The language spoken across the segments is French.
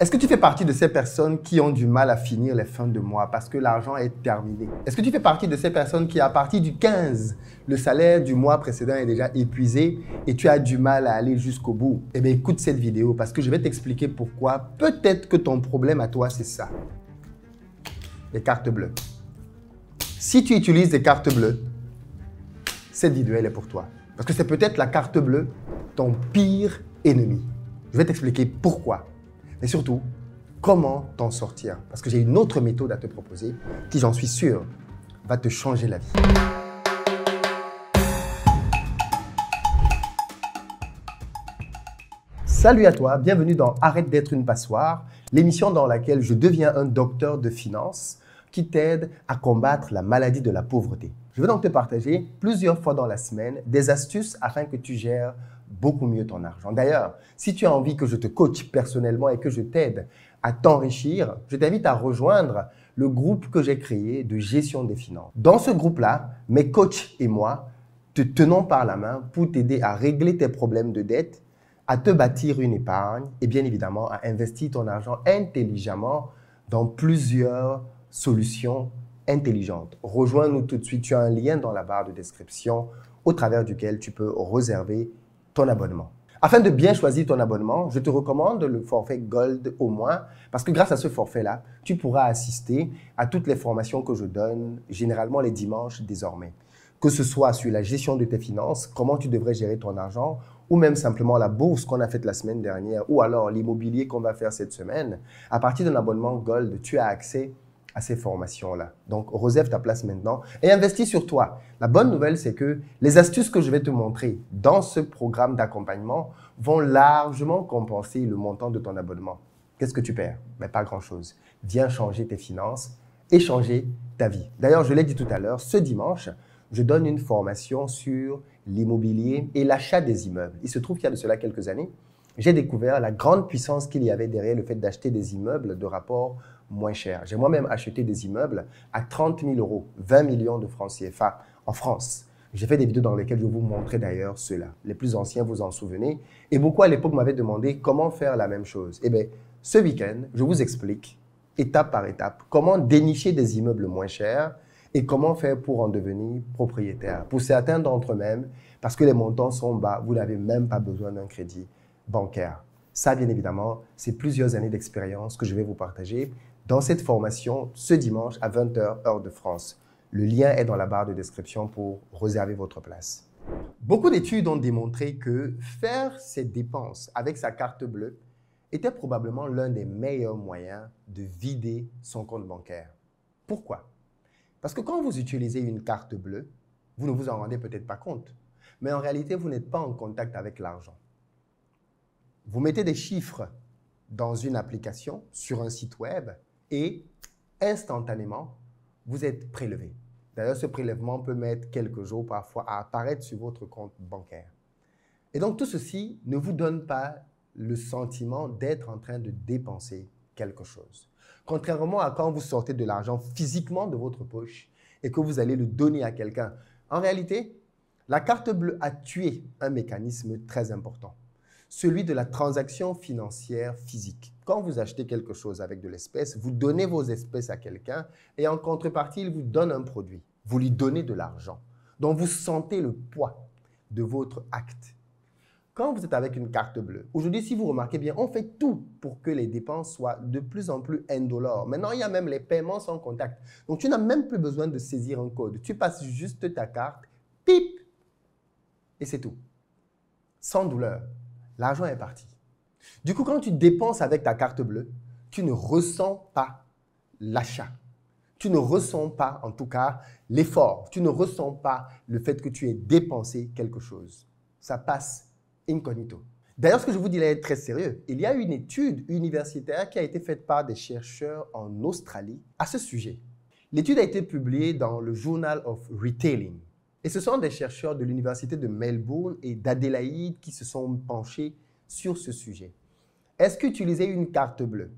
Est-ce que tu fais partie de ces personnes qui ont du mal à finir les fins de mois parce que l'argent est terminé? Est-ce que tu fais partie de ces personnes qui, à partir du 15, le salaire du mois précédent est déjà épuisé et tu as du mal à aller jusqu'au bout? Eh bien, écoute cette vidéo parce que je vais t'expliquer pourquoi. Peut-être que ton problème à toi, c'est ça. Les cartes bleues. Si tu utilises des cartes bleues, cette vidéo, elle est pour toi. Parce que c'est peut-être la carte bleue, ton pire ennemi. Je vais t'expliquer pourquoi. Mais surtout, comment t'en sortir? Parce que j'ai une autre méthode à te proposer qui, j'en suis sûr, va te changer la vie. Salut à toi, bienvenue dans Arrête d'être une passoire, l'émission dans laquelle je deviens un docteur de finance qui t'aide à combattre la maladie de la pauvreté. Je vais donc te partager plusieurs fois dans la semaine des astuces afin que tu gères beaucoup mieux ton argent. D'ailleurs, si tu as envie que je te coach personnellement et que je t'aide à t'enrichir, je t'invite à rejoindre le groupe que j'ai créé de gestion des finances. Dans ce groupe-là, mes coachs et moi te tenons par la main pour t'aider à régler tes problèmes de dette, à te bâtir une épargne et bien évidemment à investir ton argent intelligemment dans plusieurs solutions intelligentes. Rejoins-nous tout de suite. Tu as un lien dans la barre de description au travers duquel tu peux réserver ton abonnement. Afin de bien choisir ton abonnement, je te recommande le forfait Gold au moins parce que grâce à ce forfait-là, tu pourras assister à toutes les formations que je donne, généralement les dimanches désormais. Que ce soit sur la gestion de tes finances, comment tu devrais gérer ton argent, ou même simplement la bourse qu'on a faite la semaine dernière, ou alors l'immobilier qu'on va faire cette semaine. À partir d'un abonnement Gold, tu as accès à ces formations-là. Donc, réserve ta place maintenant et investis sur toi. La bonne nouvelle, c'est que les astuces que je vais te montrer dans ce programme d'accompagnement vont largement compenser le montant de ton abonnement. Qu'est-ce que tu perds? Mais pas grand-chose. Viens changer tes finances et changer ta vie. D'ailleurs, je l'ai dit tout à l'heure, ce dimanche, je donne une formation sur l'immobilier et l'achat des immeubles. Il se trouve qu'il y a de cela quelques années, j'ai découvert la grande puissance qu'il y avait derrière le fait d'acheter des immeubles de rapport moins cher. J'ai moi-même acheté des immeubles à 30 000 euros, 20 millions de francs CFA en France. J'ai fait des vidéos dans lesquelles je vous montrais d'ailleurs cela. Les plus anciens vous en souvenez. Et beaucoup à l'époque m'avaient demandé comment faire la même chose. Eh bien, ce week-end, je vous explique, étape par étape, comment dénicher des immeubles moins chers et comment faire pour en devenir propriétaire. Pour certains d'entre eux même, parce que les montants sont bas, vous n'avez même pas besoin d'un crédit bancaire. Ça, bien évidemment, c'est plusieurs années d'expérience que je vais vous partager dans cette formation ce dimanche à 20 h, heure de France. Le lien est dans la barre de description pour réserver votre place. Beaucoup d'études ont démontré que faire ses dépenses avec sa carte bleue était probablement l'un des meilleurs moyens de vider son compte bancaire. Pourquoi? Parce que quand vous utilisez une carte bleue, vous ne vous en rendez peut-être pas compte, mais en réalité, vous n'êtes pas en contact avec l'argent. Vous mettez des chiffres dans une application, sur un site web, et instantanément, vous êtes prélevé. D'ailleurs, ce prélèvement peut mettre quelques jours parfois à apparaître sur votre compte bancaire. Et donc, tout ceci ne vous donne pas le sentiment d'être en train de dépenser quelque chose. Contrairement à quand vous sortez de l'argent physiquement de votre poche et que vous allez le donner à quelqu'un. En réalité, la carte bleue a tué un mécanisme très important. Celui de la transaction financière physique. Quand vous achetez quelque chose avec de l'espèce, vous donnez vos espèces à quelqu'un et en contrepartie, il vous donne un produit. Vous lui donnez de l'argent. Donc, vous sentez le poids de votre acte. Quand vous êtes avec une carte bleue, aujourd'hui, si vous remarquez bien, on fait tout pour que les dépenses soient de plus en plus indolores. Maintenant, il y a même les paiements sans contact. Donc, tu n'as même plus besoin de saisir un code. Tu passes juste ta carte, pip, et c'est tout. Sans douleur. L'argent est parti. Du coup, quand tu dépenses avec ta carte bleue, tu ne ressens pas l'achat. Tu ne ressens pas, en tout cas, l'effort. Tu ne ressens pas le fait que tu aies dépensé quelque chose. Ça passe incognito. D'ailleurs, ce que je vous dis là est très sérieux. Il y a une étude universitaire qui a été faite par des chercheurs en Australie à ce sujet. L'étude a été publiée dans le Journal of Retailing. Et ce sont des chercheurs de l'Université de Melbourne et d'Adélaïde qui se sont penchés sur ce sujet. Est-ce qu'utiliser une carte bleue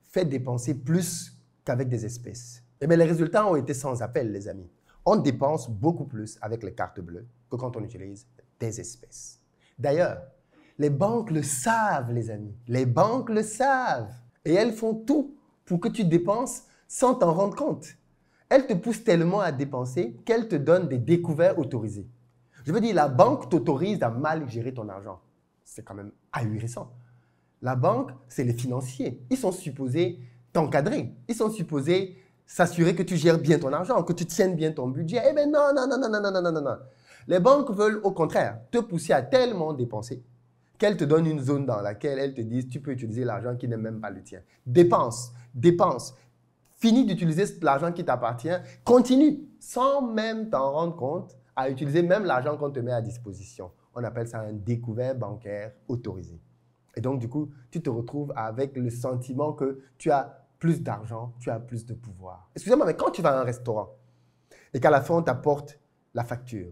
fait dépenser plus qu'avec des espèces? Eh bien, les résultats ont été sans appel, les amis. On dépense beaucoup plus avec les cartes bleues que quand on utilise des espèces. D'ailleurs, Les banques le savent, les amis. Les banques le savent. Et elles font tout pour que tu dépenses sans t'en rendre compte. Elles te poussent tellement à dépenser qu'elles te donnent des découverts autorisés. Je veux dire, la banque t'autorise à mal gérer ton argent. C'est quand même ahurissant. La banque, c'est les financiers. Ils sont supposés t'encadrer. Ils sont supposés s'assurer que tu gères bien ton argent, que tu tiennes bien ton budget. Eh bien non, non, non, non, non, non, non, non, non. Les banques veulent au contraire te pousser à tellement dépenser qu'elles te donnent une zone dans laquelle elles te disent tu peux utiliser l'argent qui n'est même pas le tien. Dépense, dépense. Finis d'utiliser l'argent qui t'appartient. Continue sans même t'en rendre compte à utiliser même l'argent qu'on te met à disposition. On appelle ça un découvert bancaire autorisé. Et donc, du coup, tu te retrouves avec le sentiment que tu as plus d'argent, tu as plus de pouvoir. Excusez-moi, mais quand tu vas à un restaurant et qu'à la fin, on t'apporte la facture,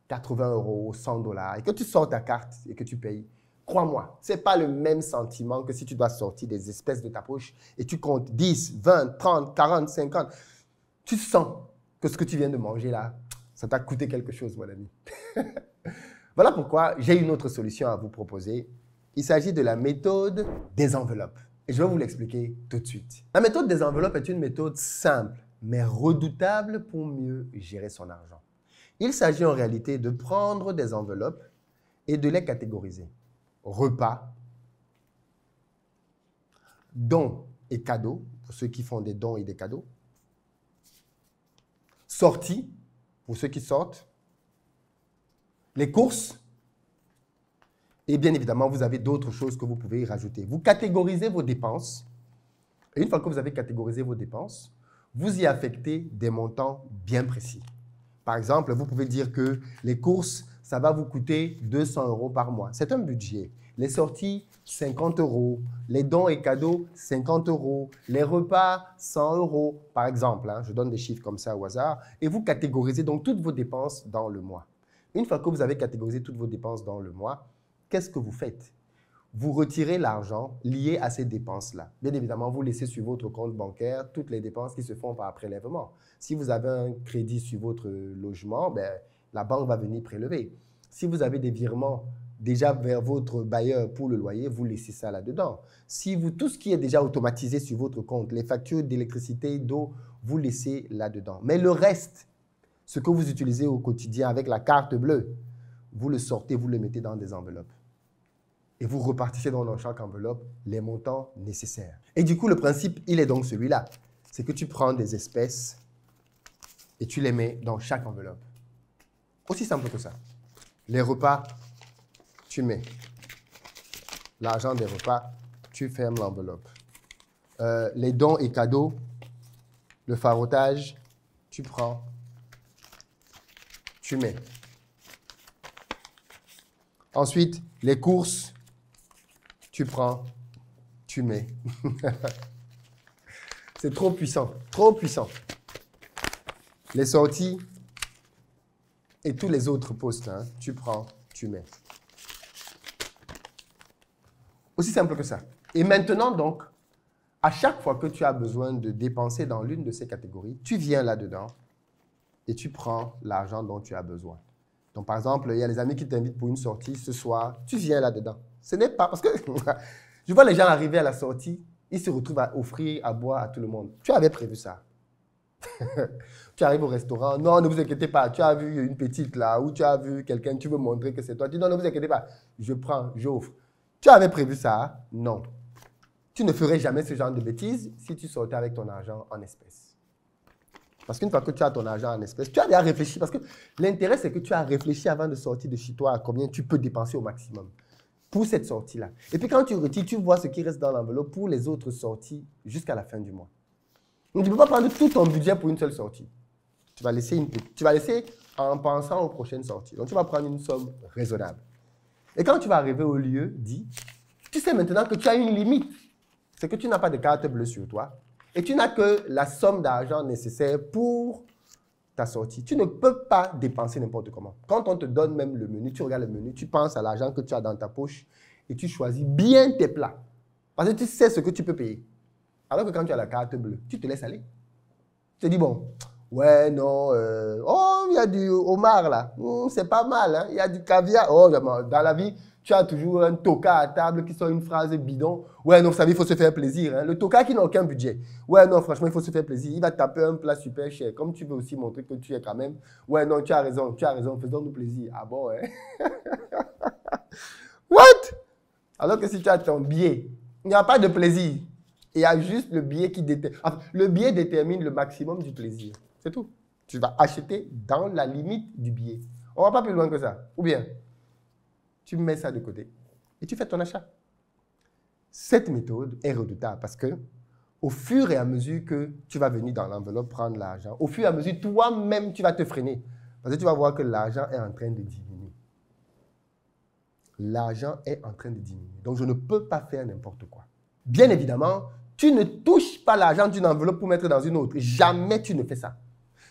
80 €, 100 $, et que tu sors ta carte et que tu payes, crois-moi, ce n'est pas le même sentiment que si tu dois sortir des espèces de ta poche et tu comptes 10, 20, 30, 40, 50. Tu sens que ce que tu viens de manger là, ça t'a coûté quelque chose, mon ami. Voilà pourquoi j'ai une autre solution à vous proposer. Il s'agit de la méthode des enveloppes. Et je vais vous l'expliquer tout de suite. La méthode des enveloppes est une méthode simple, mais redoutable pour mieux gérer son argent. Il s'agit en réalité de prendre des enveloppes et de les catégoriser. Repas, dons et cadeaux, pour ceux qui font des dons et des cadeaux. Sorties, pour ceux qui sortent. Les courses. Et bien évidemment, vous avez d'autres choses que vous pouvez y rajouter. Vous catégorisez vos dépenses. Et une fois que vous avez catégorisé vos dépenses, vous y affectez des montants bien précis. Par exemple, vous pouvez dire que les courses, ça va vous coûter 200 € par mois. C'est un budget. Les sorties, 50 €. Les dons et cadeaux, 50 €. Les repas, 100 €, par exemple. Je donne des chiffres comme ça au hasard. Et vous catégorisez donc toutes vos dépenses dans le mois. Une fois que vous avez catégorisé toutes vos dépenses dans le mois, qu'est-ce que vous faites? Vous retirez l'argent lié à ces dépenses-là. Bien évidemment, vous laissez sur votre compte bancaire toutes les dépenses qui se font par prélèvement. Si vous avez un crédit sur votre logement, la banque va venir prélever. Si vous avez des virements déjà vers votre bailleur pour le loyer, vous laissez ça là-dedans. Si tout ce qui est déjà automatisé sur votre compte, les factures d'électricité, d'eau, vous laissez là-dedans. Mais le reste, ce que vous utilisez au quotidien avec la carte bleue, vous le sortez, vous le mettez dans des enveloppes. Et vous repartissez dans chaque enveloppe les montants nécessaires. Et du coup, le principe, il est donc celui-là. C'est que tu prends des espèces et tu les mets dans chaque enveloppe. Aussi simple que ça. Les repas, tu mets. L'argent des repas, tu fermes l'enveloppe. Les dons et cadeaux, le farotage, tu prends, tu mets. Ensuite, les courses, tu prends, tu mets. C'est trop puissant, trop puissant. Les sorties et tous les autres postes, tu prends, tu mets. Aussi simple que ça. Et maintenant, donc, à chaque fois que tu as besoin de dépenser dans l'une de ces catégories, tu viens là-dedans et tu prends l'argent dont tu as besoin. Donc, par exemple, il y a les amis qui t'invitent pour une sortie ce soir, tu viens là-dedans. Ce n'est pas parce que je vois les gens arriver à la sortie, ils se retrouvent à offrir à boire à tout le monde. Tu avais prévu ça. Tu arrives au restaurant, non, ne vous inquiétez pas, tu as vu une petite là, ou tu as vu quelqu'un, tu veux montrer que c'est toi. Tu dis non, ne vous inquiétez pas, je prends, j'offre. Tu avais prévu ça? Non. Tu ne ferais jamais ce genre de bêtises si tu sortais avec ton argent en espèces. Parce qu'une fois que tu as ton argent en espèces, tu as déjà réfléchi. Parce que l'intérêt, c'est que tu as réfléchi avant de sortir de chez toi à combien tu peux dépenser au maximum pour cette sortie-là. Et puis quand tu retires, tu vois ce qui reste dans l'enveloppe pour les autres sorties jusqu'à la fin du mois. Donc tu ne peux pas prendre tout ton budget pour une seule sortie. Tu vas laisser en pensant aux prochaines sorties. Donc tu vas prendre une somme raisonnable. Et quand tu vas arriver au lieu dit, tu sais maintenant que tu as une limite. C'est que tu n'as pas de carte bleue sur toi. Et tu n'as que la somme d'argent nécessaire pour ta sortie. Tu ne peux pas dépenser n'importe comment. Quand on te donne même le menu, tu regardes le menu, tu penses à l'argent que tu as dans ta poche et tu choisis bien tes plats. Parce que tu sais ce que tu peux payer. Alors que quand tu as la carte bleue, tu te laisses aller. Tu te dis, bon, ouais, non, oh, il y a du homard là. C'est pas mal, hein? Il y a du caviar. Oh, dans la vie, tu as toujours un toka à table qui sort une phrase bidon. Ouais, non, vous savez, il faut se faire plaisir. Hein. Le toka qui n'a aucun budget. Ouais, non, franchement, il faut se faire plaisir. Il va taper un plat super cher. Comme tu veux aussi montrer que tu es quand même. Ouais, non, tu as raison, faisons-nous plaisir. Ah bon, hein? What? Alors que si tu as ton billet, il n'y a pas de plaisir. Il y a juste le billet qui détermine. Enfin, le billet détermine le maximum du plaisir. C'est tout. Tu vas acheter dans la limite du billet. On ne va pas plus loin que ça. Ou bien, tu mets ça de côté et tu fais ton achat. Cette méthode est redoutable parce que au fur et à mesure que tu vas venir dans l'enveloppe prendre l'argent, au fur et à mesure, toi-même, tu vas te freiner. Parce que tu vas voir que l'argent est en train de diminuer. L'argent est en train de diminuer. Donc, je ne peux pas faire n'importe quoi. Bien évidemment, tu ne touches pas l'argent d'une enveloppe pour mettre dans une autre. Jamais tu ne fais ça.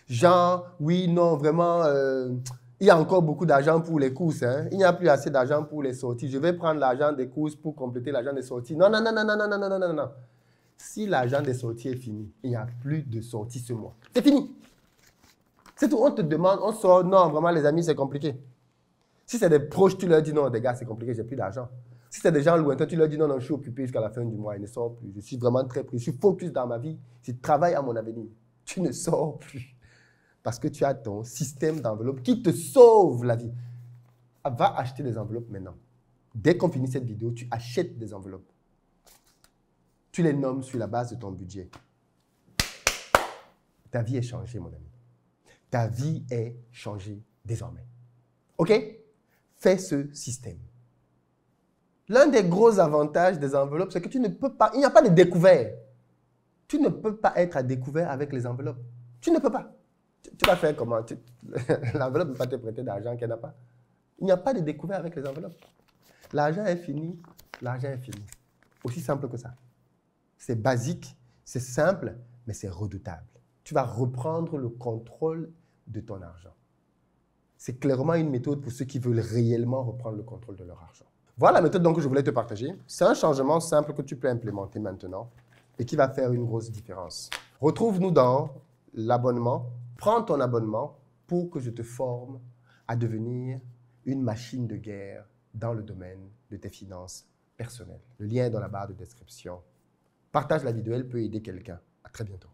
Genre, oui, non, vraiment, il y a encore beaucoup d'argent pour les courses. Hein. Il n'y a plus assez d'argent pour les sorties. Je vais prendre l'argent des courses pour compléter l'argent des sorties. Non, non, non, non, non, non, non, non, non, non. Si l'argent des sorties est fini, il n'y a plus de sorties ce mois. C'est fini. C'est tout. On te demande, on sort. Non, vraiment, les amis, c'est compliqué. Si c'est des proches, tu leur dis non, les gars, c'est compliqué, j'ai plus d'argent. Si c'est des gens lointains, tu leur dis non, non, je suis occupé jusqu'à la fin du mois, il ne sort plus. Je suis vraiment très pris. Je suis focus dans ma vie. Je travaille à mon avenir. Tu ne sors plus. Parce que tu as ton système d'enveloppe qui te sauve la vie. Va acheter des enveloppes maintenant. Dès qu'on finit cette vidéo, tu achètes des enveloppes. Tu les nommes sur la base de ton budget. Ta vie est changée, mon ami. Ta vie est changée désormais. OK? Fais ce système. L'un des gros avantages des enveloppes, c'est que tu ne peux pas, il n'y a pas de découvert. Tu ne peux pas être à découvert avec les enveloppes. Tu ne peux pas. Tu vas faire comment? L'enveloppe ne peut pas te prêter d'argent qu'elle n'a pas. Il n'y a pas de découvert avec les enveloppes. L'argent est fini, l'argent est fini. Aussi simple que ça. C'est basique, c'est simple, mais c'est redoutable. Tu vas reprendre le contrôle de ton argent. C'est clairement une méthode pour ceux qui veulent réellement reprendre le contrôle de leur argent. Voilà la méthode donc que je voulais te partager. C'est un changement simple que tu peux implémenter maintenant et qui va faire une grosse différence. Retrouve-nous dans l'abonnement. Prends ton abonnement pour que je te forme à devenir une machine de guerre dans le domaine de tes finances personnelles. Le lien est dans la barre de description. Partage la vidéo, elle peut aider quelqu'un. À très bientôt.